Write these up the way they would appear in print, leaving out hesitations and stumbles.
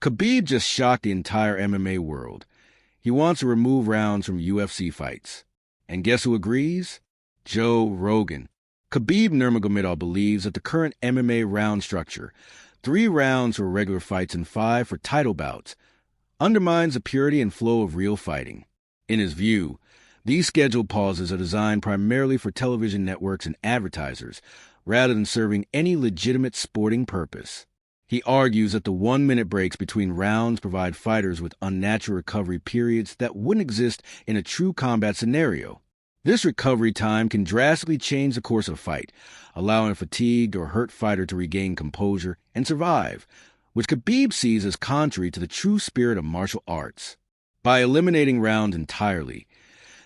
Khabib just shocked the entire MMA world. He wants to remove rounds from UFC fights. And guess who agrees? Joe Rogan. Khabib Nurmagomedov believes that the current MMA round structure, 3 rounds for regular fights and 5 for title bouts, undermines the purity and flow of real fighting. In his view, these scheduled pauses are designed primarily for television networks and advertisers, rather than serving any legitimate sporting purpose. He argues that the 1-minute breaks between rounds provide fighters with unnatural recovery periods that wouldn't exist in a true combat scenario. This recovery time can drastically change the course of a fight, allowing a fatigued or hurt fighter to regain composure and survive, which Khabib sees as contrary to the true spirit of martial arts. By eliminating rounds entirely,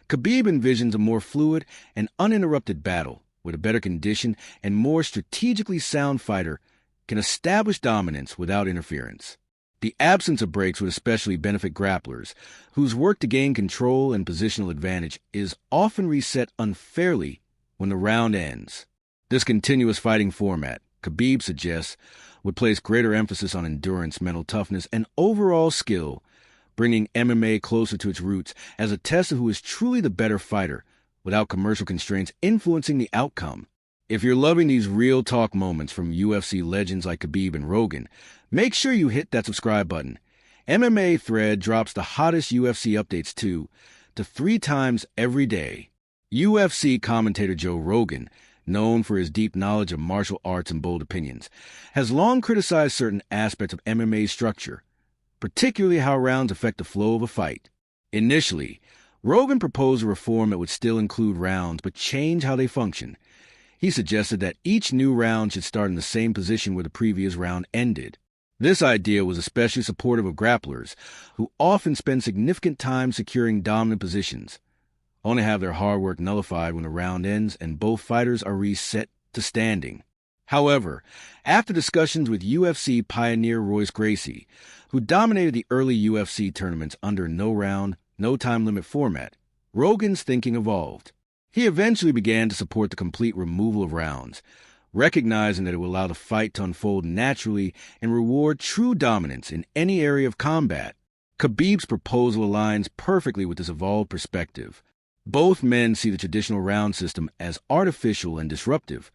Khabib envisions a more fluid and uninterrupted battle, with a better condition and more strategically sound fighter can establish dominance without interference. The absence of breaks would especially benefit grapplers, whose work to gain control and positional advantage is often reset unfairly when the round ends. This continuous fighting format, Khabib suggests, would place greater emphasis on endurance, mental toughness, and overall skill, bringing MMA closer to its roots as a test of who is truly the better fighter, without commercial constraints influencing the outcome. If you're loving these real talk moments from UFC legends like Khabib and Rogan, make sure you hit that subscribe button. MMA Thread drops the hottest UFC updates 2 to 3 times every day. UFC commentator Joe Rogan, known for his deep knowledge of martial arts and bold opinions, has long criticized certain aspects of MMA structure, particularly how rounds affect the flow of a fight. Initially, Rogan proposed a reform that would still include rounds but change how they function. He suggested that each new round should start in the same position where the previous round ended. This idea was especially supportive of grapplers, who often spend significant time securing dominant positions, only have their hard work nullified when the round ends and both fighters are reset to standing. However, after discussions with UFC pioneer Royce Gracie, who dominated the early UFC tournaments under no round, no time limit format, Rogan's thinking evolved. He eventually began to support the complete removal of rounds, recognizing that it would allow the fight to unfold naturally and reward true dominance in any area of combat. Khabib's proposal aligns perfectly with this evolved perspective. Both men see the traditional round system as artificial and disruptive,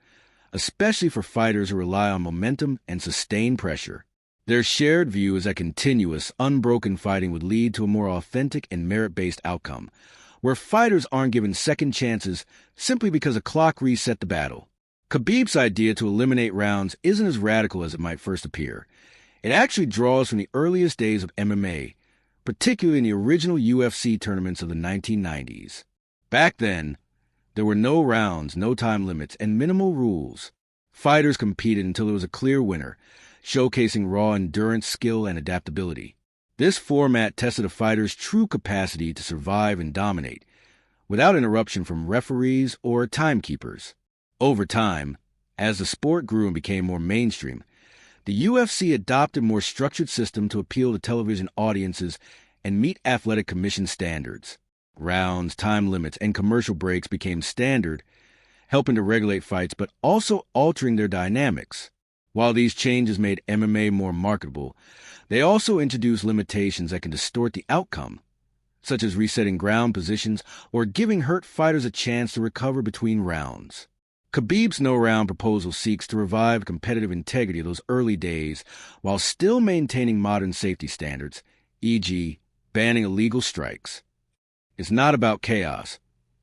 especially for fighters who rely on momentum and sustained pressure. Their shared view is that continuous, unbroken fighting would lead to a more authentic and merit-based outcome, where fighters aren't given second chances simply because a clock reset the battle. Khabib's idea to eliminate rounds isn't as radical as it might first appear. It actually draws from the earliest days of MMA, particularly in the original UFC tournaments of the 1990s. Back then, there were no rounds, no time limits, and minimal rules. Fighters competed until there was a clear winner, showcasing raw endurance, skill, and adaptability. This format tested a fighter's true capacity to survive and dominate, without interruption from referees or timekeepers. Over time, as the sport grew and became more mainstream, the UFC adopted a more structured system to appeal to television audiences and meet athletic commission standards. Rounds, time limits, and commercial breaks became standard, helping to regulate fights but also altering their dynamics. While these changes made MMA more marketable, they also introduced limitations that can distort the outcome, such as resetting ground positions or giving hurt fighters a chance to recover between rounds. Khabib's no-round proposal seeks to revive competitive integrity of those early days while still maintaining modern safety standards, e.g., banning illegal strikes. It's not about chaos.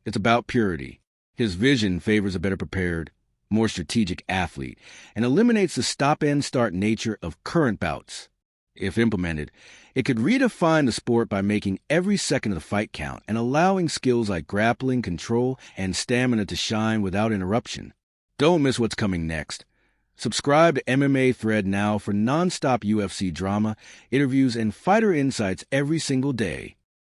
It's about purity. His vision favors a better prepared, more strategic athlete and eliminates the stop-and-start nature of current bouts. If implemented, it could redefine the sport by making every second of the fight count and allowing skills like grappling, control, and stamina to shine without interruption. Don't miss what's coming next. Subscribe to MMA Thread now for non-stop UFC drama, interviews, and fighter insights every single day.